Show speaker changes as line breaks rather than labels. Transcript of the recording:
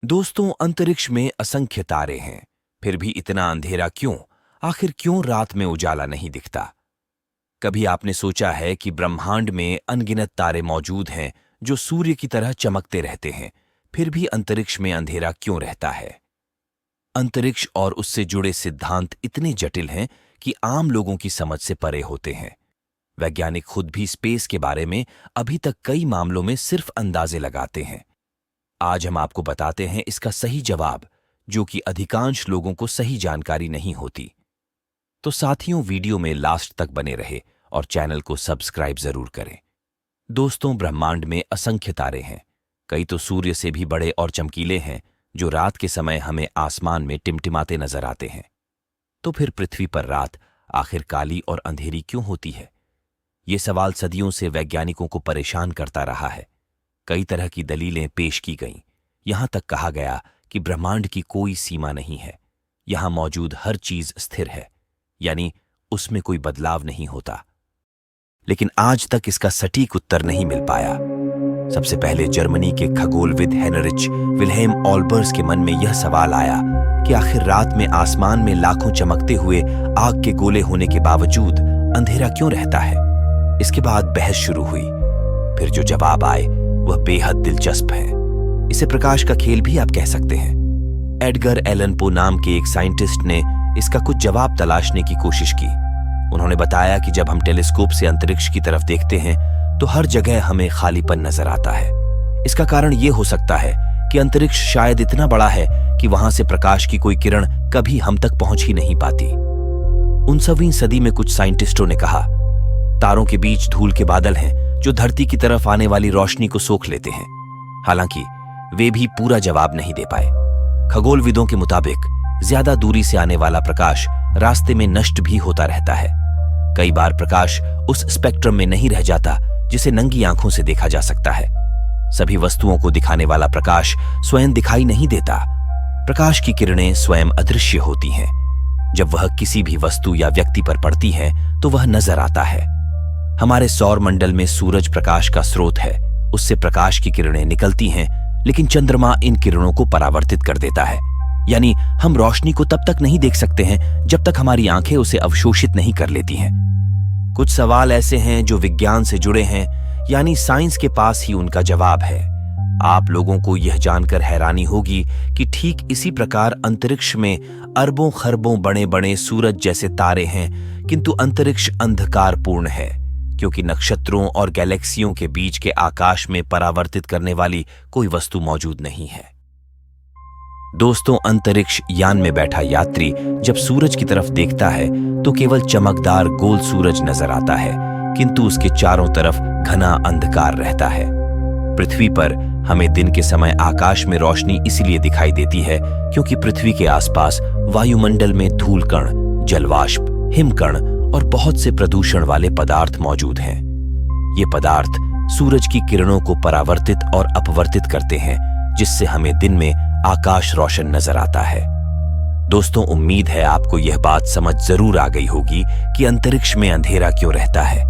दोस्तों, अंतरिक्ष में असंख्य तारे हैं, फिर भी इतना अंधेरा क्यों? आखिर क्यों रात में उजाला नहीं दिखता? कभी आपने सोचा है कि ब्रह्मांड में अनगिनत तारे मौजूद हैं जो सूर्य की तरह चमकते रहते हैं, फिर भी अंतरिक्ष में अंधेरा क्यों रहता है? अंतरिक्ष और उससे जुड़े सिद्धांत इतने जटिल हैं कि आम लोगों की समझ से परे होते हैं। वैज्ञानिक खुद भी स्पेस के बारे में अभी तक कई मामलों में सिर्फ अंदाजे लगाते हैं। आज हम आपको बताते हैं इसका सही जवाब, जो कि अधिकांश लोगों को सही जानकारी नहीं होती। तो साथियों, वीडियो में लास्ट तक बने रहे और चैनल को सब्सक्राइब जरूर करें। दोस्तों, ब्रह्मांड में असंख्य तारे हैं। कई तो सूर्य से भी बड़े और चमकीले हैं, जो रात के समय हमें आसमान में टिमटिमाते नजर आते हैं। तो फिर पृथ्वी पर रात आखिर काली और अंधेरी क्यों होती है? ये सवाल सदियों से वैज्ञानिकों को परेशान करता रहा है। कई तरह की दलीलें पेश की गईं। यहां तक कहा गया कि ब्रह्मांड की कोई सीमा नहीं है, यहां मौजूद हर चीज स्थिर है, यानी उसमें कोई बदलाव नहीं होता। लेकिन आज तक इसका सटीक उत्तर नहीं मिल पाया। सबसे पहले जर्मनी के खगोलविद हेनरिच विल्हेम ऑल्बर्स के मन में यह सवाल आया कि आखिर रात में आसमान में लाखों चमकते हुए आग के गोले होने के बावजूद अंधेरा क्यों रहता है? इसके बाद बहस शुरू हुई। फिर जो जवाब आए वह बेहद दिलचस्प है। इसे प्रकाश का खेल भी आप कह सकते हैं। एडगर एलन पो नाम के एक साइंटिस्ट ने इसका कुछ जवाब तलाशने की कोशिश की। उन्होंने बताया कि जब हम टेलीस्कोप से अंतरिक्ष की तरफ देखते हैं तो हर जगह हमें खालीपन नजर आता है। इसका कारण यह हो सकता है कि अंतरिक्ष शायद इतना बड़ा है कि वहां से प्रकाश की कोई किरण कभी हम तक पहुंच ही नहीं पाती। 19वीं सदी में कुछ साइंटिस्टों ने कहा, तारों के बीच धूल के बादल हैं जो धरती की तरफ आने वाली रोशनी को सोख लेते हैं। हालांकि वे भी पूरा जवाब नहीं दे पाए। खगोलविदों के मुताबिक ज्यादा दूरी से आने वाला प्रकाश रास्ते में नष्ट भी होता रहता है। कई बार प्रकाश उस स्पेक्ट्रम में नहीं रह जाता जिसे नंगी आंखों से देखा जा सकता है। सभी वस्तुओं को दिखाने वाला प्रकाश स्वयं दिखाई नहीं देता। प्रकाश की किरणें स्वयं अदृश्य होती हैं। जब वह किसी भी वस्तु या व्यक्ति पर पड़ती हैं तो वह नजर आता है। हमारे सौर मंडल में सूरज प्रकाश का स्रोत है। उससे प्रकाश की किरणें निकलती हैं, लेकिन चंद्रमा इन किरणों को परावर्तित कर देता है। यानी हम रोशनी को तब तक नहीं देख सकते हैं जब तक हमारी आंखें उसे अवशोषित नहीं कर लेती हैं। कुछ सवाल ऐसे हैं जो विज्ञान से जुड़े हैं, यानी साइंस के पास ही उनका जवाब है। आप लोगों को यह जानकर हैरानी होगी कि ठीक इसी प्रकार अंतरिक्ष में अरबों खरबों बड़े बड़े सूरज जैसे तारे हैं, किंतु अंतरिक्ष अंधकारपूर्ण है, क्योंकि नक्षत्रों और गैलेक्सियों के बीच के आकाश में परावर्तित करने वाली कोई वस्तु मौजूद नहीं है। दोस्तों, अंतरिक्ष यान में बैठा यात्री जब सूरज की तरफ देखता है तो केवल चमकदार गोल सूरज नजर आता है, किंतु उसके चारों तरफ घना अंधकार रहता है। पृथ्वी पर हमें दिन के समय आकाश में रोशनी इसलिए दिखाई देती है क्योंकि पृथ्वी के आसपास वायुमंडल में धूल कण, जलवाष्प, हिमकण और बहुत से प्रदूषण वाले पदार्थ मौजूद हैं। ये पदार्थ सूरज की किरणों को परावर्तित और अपवर्तित करते हैं, जिससे हमें दिन में आकाश रोशन नजर आता है। दोस्तों, उम्मीद है आपको यह बात समझ जरूर आ गई होगी कि अंतरिक्ष में अंधेरा क्यों रहता है।